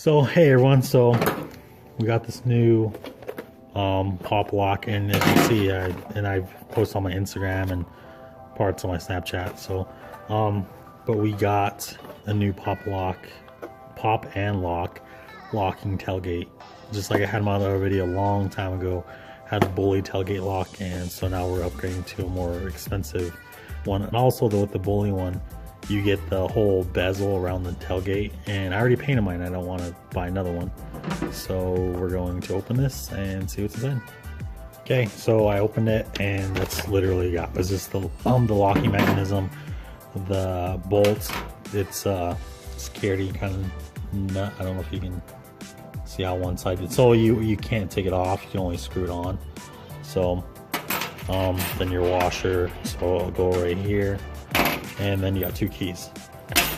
So hey everyone, so we got this new pop lock, and as you see, I've posted on my Instagram and parts on my Snapchat. So but we got a new pop and lock locking tailgate, just like I had my other video a long time ago. Had a bully tailgate lock, and so now we're upgrading to a more expensive one. And also with the bully one, you get the whole bezel around the tailgate, and I already painted mine. I don't want to buy another one, so we're going to open this and see what's inside. Okay, so I opened it, and that's literally was just the locking mechanism, the bolts. It's security kind of nut. I don't know if you can see how one side is. So you can't take it off. You can only screw it on. So then your washer. So it'll go right here. And then you got two keys,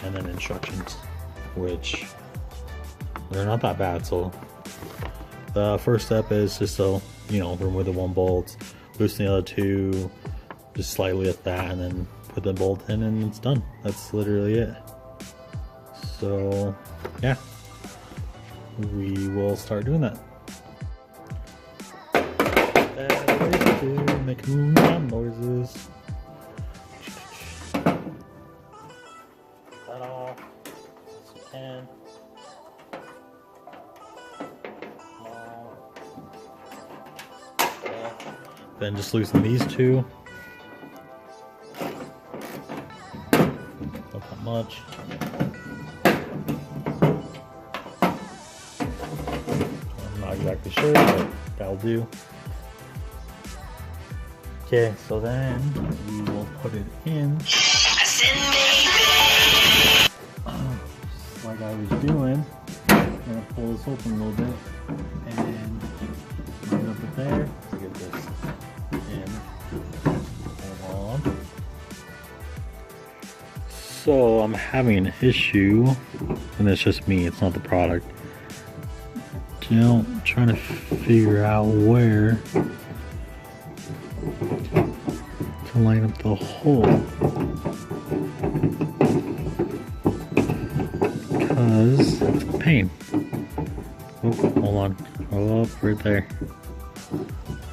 and then instructions, which they're not that bad. So the first step is just remove the one bolt, loosen the other two, just slightly lift that, and then put the bolt in, and it's done. That's literally it. So yeah, we will start doing that. Making noises. Off as you can. Then just loosen these two. Not that much. I'm not exactly sure, but that'll do. Okay, so then we will put it in. Like I was doing, I'm gonna pull this open a little bit and line up it there to get this in. Hold on. So I'm having an issue, and it's just me, it's not the product. I'm trying to figure out where to line up the hole. It's a pain. Oh, hold on. Oh, right there.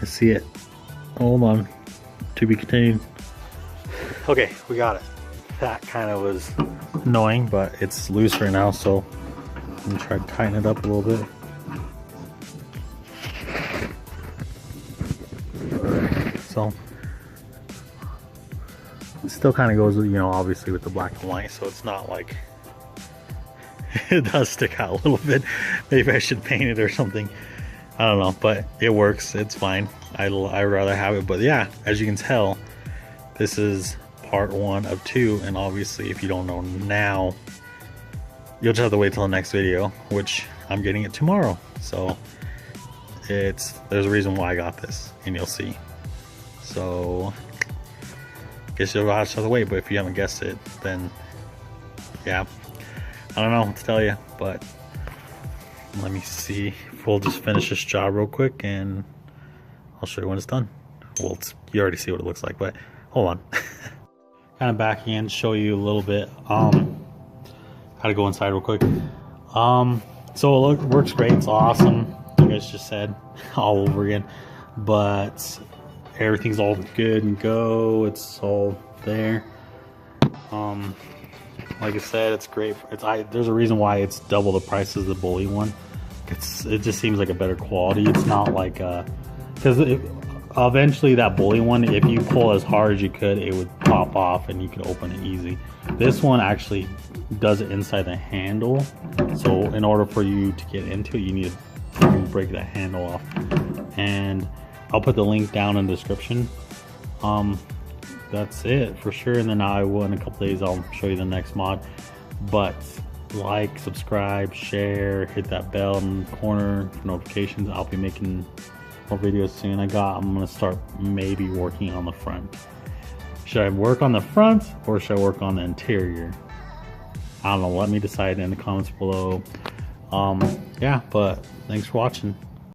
I see it. Hold on. To be continued. Okay, we got it. That kind of was annoying, but it's loose right now, so I'm gonna try to tighten it up a little bit. So it still kind of goes, obviously with the black and white, so it's not like it does stick out a little bit. Maybe I should paint it or something. I don't know, but it works. It's fine. I'd rather have it. But yeah, as you can tell, this is part 1 of 2. And obviously, if you don't know now, you'll just have to wait till the next video, which I'm getting it tomorrow. So there's a reason why I got this, and you'll see. So I guess you'll have to wait. But if you haven't guessed it, then yeah. I don't know what to tell you, but let me see. We'll just finish this job real quick, and I'll show you when it's done. Well, you already see what it looks like, but hold on. Kind of back in, show you a little bit how to go inside real quick. So it works great. It's awesome, like I just said, all over again. But everything's all good and go. It's all there. Like I said, it's great. There's a reason why it's double the price as the bully one. It just seems like a better quality. It's not like because eventually that bully one, if you pull as hard as you could, it would pop off and you could open it easy. This one actually does it inside the handle. So in order for you to get into it, you need to break that handle off. And I'll put the link down in the description. That's it for sure, and then in a couple days I'll show you the next mod. But like, subscribe, share, hit that bell in the corner for notifications. I'll be making more videos soon. I'm gonna start maybe working on the front. Should I work on the front or should I work on the interior? I don't know, let me decide in the comments below. Yeah, but thanks for watching.